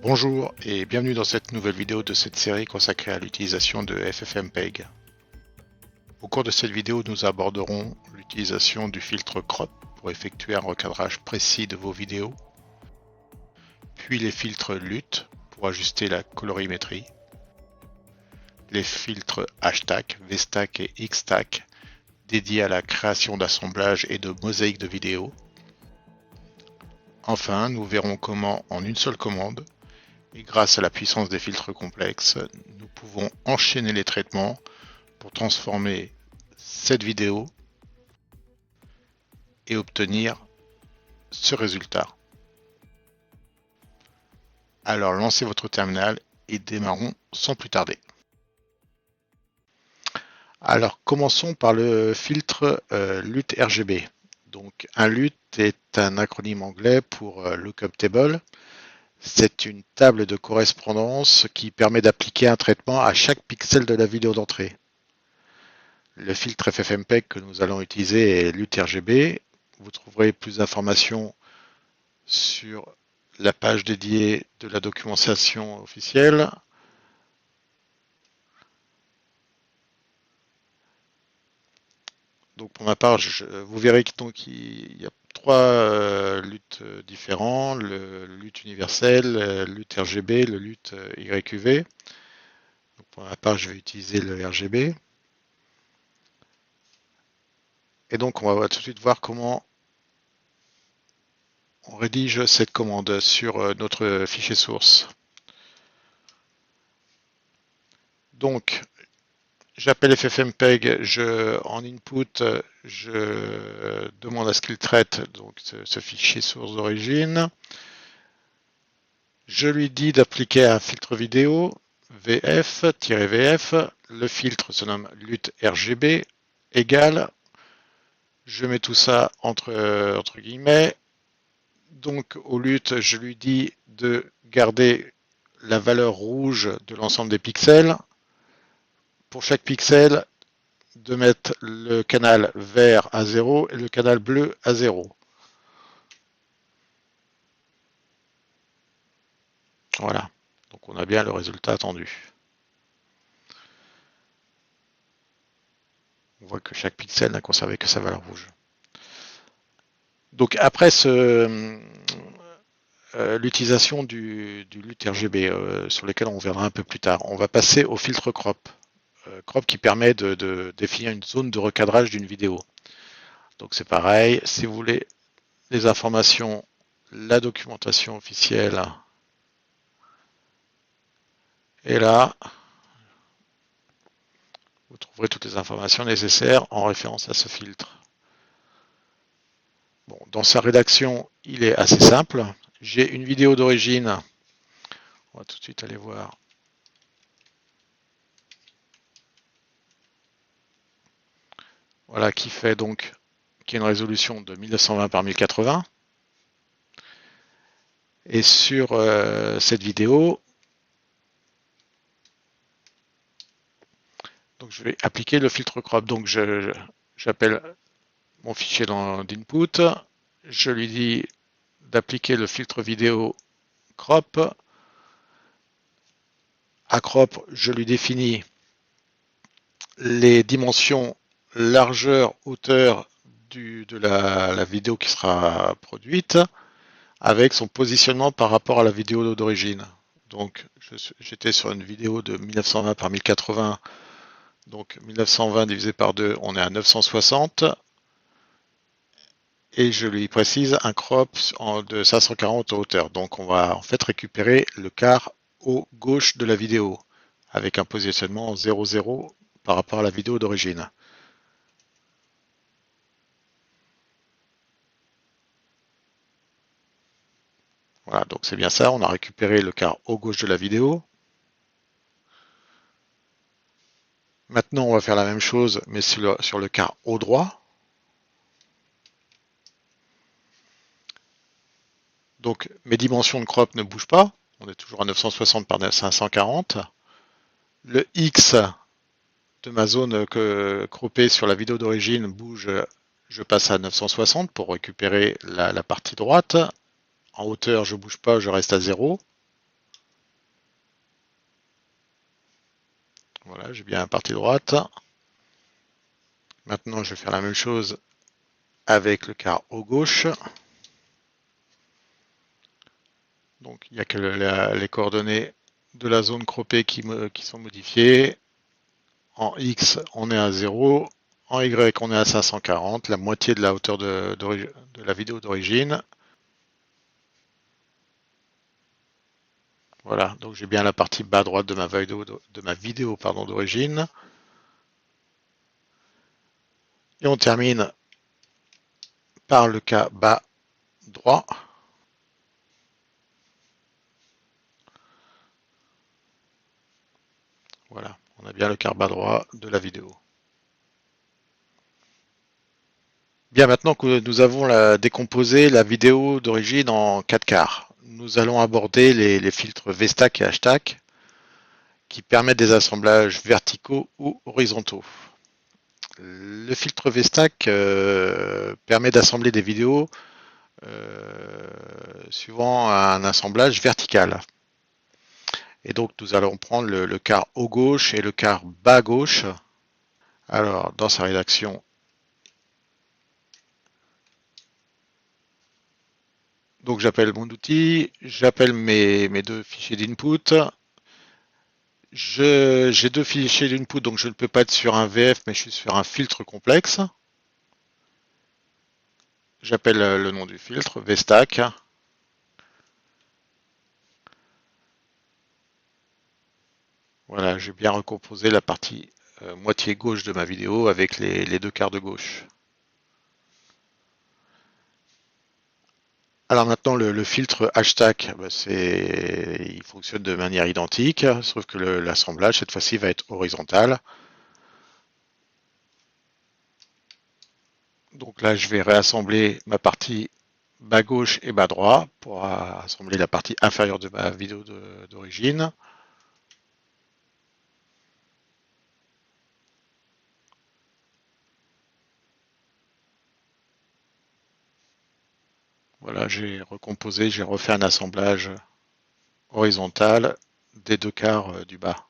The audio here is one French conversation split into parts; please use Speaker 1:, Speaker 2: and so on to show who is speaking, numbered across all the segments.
Speaker 1: Bonjour et bienvenue dans cette nouvelle vidéo de cette série consacrée à l'utilisation de FFmpeg. Au cours de cette vidéo, nous aborderons l'utilisation du filtre crop pour effectuer un recadrage précis de vos vidéos, puis les filtres LUT pour ajuster la colorimétrie, les filtres HStack, VStack et XStack dédiés à la création d'assemblages et de mosaïques de vidéos. Enfin, nous verrons comment, en une seule commande, et grâce à la puissance des filtres complexes, nous pouvons enchaîner les traitements pour transformer cette vidéo et obtenir ce résultat. Alors lancez votre terminal et démarrons sans plus tarder. Alors commençons par le filtre LUT RGB. Donc un LUT est un acronyme anglais pour Lookup Table. C'est une table de correspondance qui permet d'appliquer un traitement à chaque pixel de la vidéo d'entrée. Le filtre FFmpeg que nous allons utiliser est LUT RGB. Vous trouverez plus d'informations sur la page dédiée de la documentation officielle. Donc pour ma part, vous verrez qu'il y a trois LUT différents, le LUT universel, le LUT RGB, le LUT YQV. Donc pour ma part, je vais utiliser le RGB. Et donc on va tout de suite voir comment on rédige cette commande sur notre fichier source. Donc j'appelle FFmpeg, en input, je demande à ce qu'il traite donc ce fichier source d'origine. Je lui dis d'appliquer un filtre vidéo, VF-VF, le filtre se nomme LUT RGB, égale, je mets tout ça entre guillemets, donc au LUT, je lui dis de garder la valeur rouge de l'ensemble des pixels. Pour chaque pixel, de mettre le canal vert à 0 et le canal bleu à 0. Voilà, donc on a bien le résultat attendu. On voit que chaque pixel n'a conservé que sa valeur rouge. Donc après l'utilisation du LUT RGB, sur lequel on verra un peu plus tard, on va passer au filtre crop. Crop qui permet de définir une zone de recadrage d'une vidéo. Donc c'est pareil, si vous voulez les informations, la documentation officielle est là. Vous trouverez toutes les informations nécessaires en référence à ce filtre. Bon, dans sa rédaction, il est assez simple. J'ai une vidéo d'origine. On va tout de suite aller voir. Voilà, qui a une résolution de 1920 par 1080. Et sur cette vidéo, donc je vais appliquer le filtre crop. Donc j'appelle mon fichier d'input. Je lui dis d'appliquer le filtre vidéo crop. À crop, je lui définis les dimensions largeur, hauteur de la vidéo qui sera produite avec son positionnement par rapport à la vidéo d'origine. Donc j'étais sur une vidéo de 1920 par 1080, donc 1920 divisé par 2, on est à 960. Et je lui précise un crop de 540 en hauteur. Donc on va en fait récupérer le quart haut gauche de la vidéo avec un positionnement 0,0 par rapport à la vidéo d'origine. Voilà, donc c'est bien ça, on a récupéré le quart haut gauche de la vidéo. Maintenant, on va faire la même chose, mais sur le quart haut droit. Donc mes dimensions de crop ne bougent pas, on est toujours à 960 par 540. Le X de ma zone croppée sur la vidéo d'origine bouge, je passe à 960 pour récupérer la partie droite. En hauteur, je ne bouge pas, je reste à 0. Voilà, j'ai bien la partie droite. Maintenant, je vais faire la même chose avec le quart haut gauche. Donc, il n'y a que les coordonnées de la zone croppée qui sont modifiées. En X, on est à 0. En Y, on est à 540, la moitié de la hauteur de la vidéo d'origine. Voilà, donc j'ai bien la partie bas droite de ma vidéo d'origine. Et on termine par le cas bas droit. Voilà, on a bien le quart bas droit de la vidéo. Bien, maintenant que nous avons décomposé la vidéo d'origine en 4 quarts, nous allons aborder les filtres VStack et HStack qui permettent des assemblages verticaux ou horizontaux. Le filtre VStack permet d'assembler des vidéos suivant un assemblage vertical. Et donc nous allons prendre le quart haut gauche et le quart bas gauche. Alors dans sa rédaction, donc j'appelle mon outil, j'appelle mes deux fichiers d'input. J'ai deux fichiers d'input, donc je ne peux pas être sur un VF, mais je suis sur un filtre complexe. J'appelle le nom du filtre, VStack. Voilà, j'ai bien recomposé la partie moitié gauche de ma vidéo avec les deux quarts de gauche. Alors maintenant, le filtre hashtag, il fonctionne de manière identique, sauf que l'assemblage, cette fois-ci, va être horizontal. Donc là, je vais réassembler ma partie bas gauche et bas droit pour assembler la partie inférieure de ma vidéo d'origine. Voilà, j'ai recomposé, j'ai refait un assemblage horizontal des deux quarts du bas.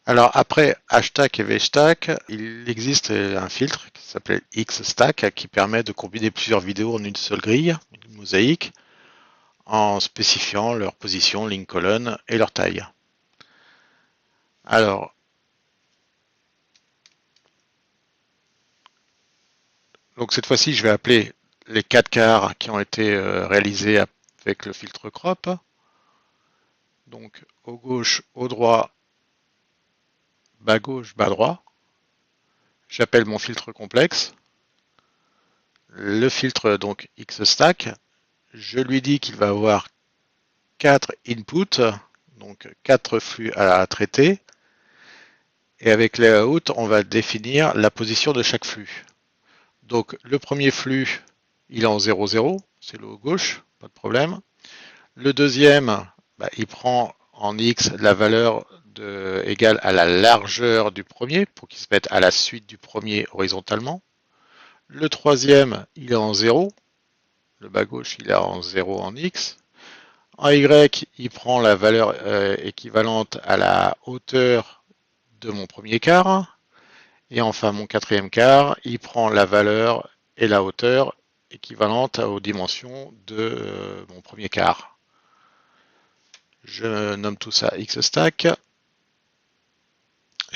Speaker 1: Alors après hashtag et vstack, il existe un filtre qui s'appelle xstack qui permet de combiner plusieurs vidéos en une seule grille, une mosaïque, en spécifiant leur position, ligne colonne et leur taille. Alors, donc cette fois-ci, je vais appeler les 4 quarts qui ont été réalisés avec le filtre crop. Donc au gauche, au droit, bas gauche, bas droit. J'appelle mon filtre complexe. Le filtre donc xstack, je lui dis qu'il va avoir 4 inputs, donc 4 flux à traiter. Et avec layout, on va définir la position de chaque flux. Donc le premier flux, il est en 0, 0, c'est le haut gauche, pas de problème. Le deuxième, il prend en X la valeur égale à la largeur du premier, pour qu'il se mette à la suite du premier horizontalement. Le troisième, il est en 0. Le bas gauche, il est en 0 en X. En Y, il prend la valeur équivalente à la hauteur de mon premier quart. Et enfin, mon quatrième quart, il prend la valeur et la hauteur équivalente aux dimensions de mon premier quart. Je nomme tout ça xstack. Et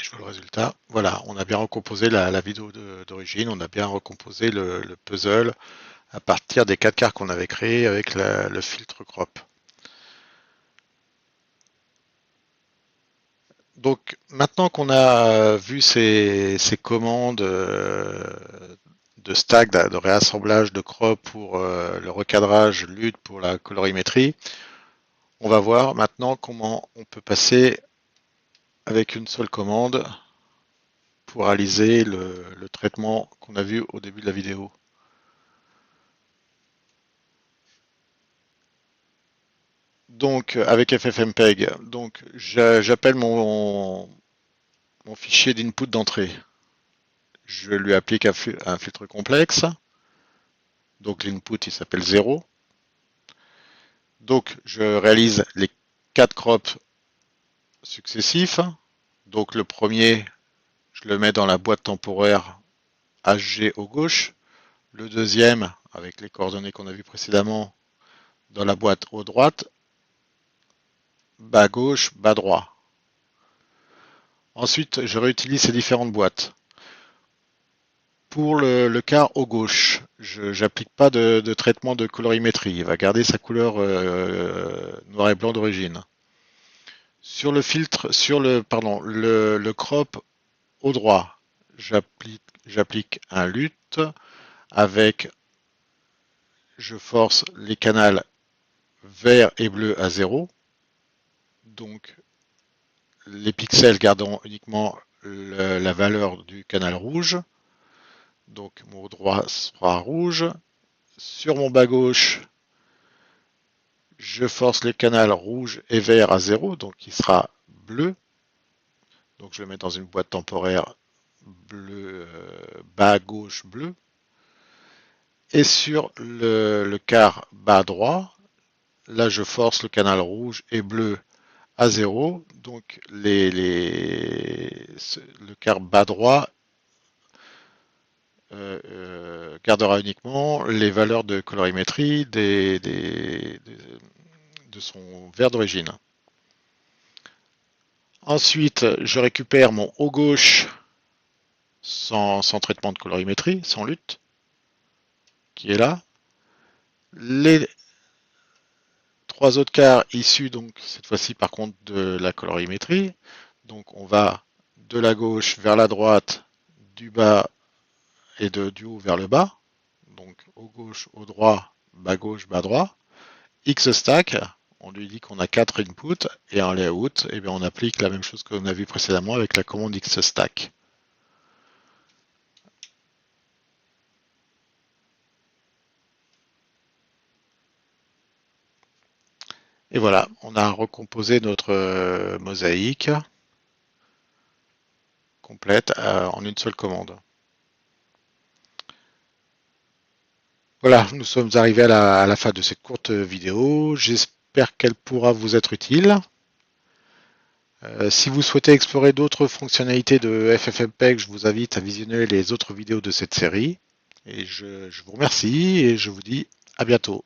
Speaker 1: je vois le résultat. Voilà, on a bien recomposé la vidéo d'origine, on a bien recomposé le puzzle à partir des 4 quarts qu'on avait créés avec le filtre crop. Donc maintenant qu'on a vu ces commandes de stack, de réassemblage, de crop pour le recadrage, LUT pour la colorimétrie, on va voir maintenant comment on peut passer avec une seule commande pour réaliser le traitement qu'on a vu au début de la vidéo. Donc avec FFmpeg, donc j'appelle mon fichier d'input d'entrée. Je lui applique un filtre complexe. Donc l'input il s'appelle 0. Donc je réalise les 4 crops successifs. Donc le premier, je le mets dans la boîte temporaire HG au gauche. Le deuxième, avec les coordonnées qu'on a vues précédemment, dans la boîte au droite, bas gauche, bas droit. Ensuite, je réutilise ces différentes boîtes. Pour le quart au gauche, je n'applique pas de traitement de colorimétrie. Il va garder sa couleur noir et blanc d'origine. Sur le filtre, le crop au droit, j'applique un lutte avec, je force les canals vert et bleu à 0. Donc les pixels gardant uniquement la valeur du canal rouge. Donc mon droit sera rouge. Sur mon bas gauche, je force les canals rouge et vert à 0, donc il sera bleu. Donc je le mets dans une boîte temporaire bleu, bas gauche bleu. Et sur le quart bas droit, là je force le canal rouge et bleu à 0. Donc le quart bas droit gardera uniquement les valeurs de colorimétrie de son vert d'origine. Ensuite, je récupère mon haut gauche sans traitement de colorimétrie, sans lutte, qui est là. Les trois autres quarts issus, donc cette fois-ci par contre de la colorimétrie. Donc on va de la gauche vers la droite, du bas et du haut vers le bas. Donc au gauche, au droit, bas gauche, bas droit. X stack, on lui dit qu'on a 4 inputs, et en layout, eh bien, on applique la même chose qu'on a vu précédemment avec la commande X stack. Et voilà, on a recomposé notre mosaïque complète en une seule commande. Voilà, nous sommes arrivés à la fin de cette courte vidéo. J'espère qu'elle pourra vous être utile. Si vous souhaitez explorer d'autres fonctionnalités de FFmpeg, je vous invite à visionner les autres vidéos de cette série. Et je vous remercie et je vous dis à bientôt.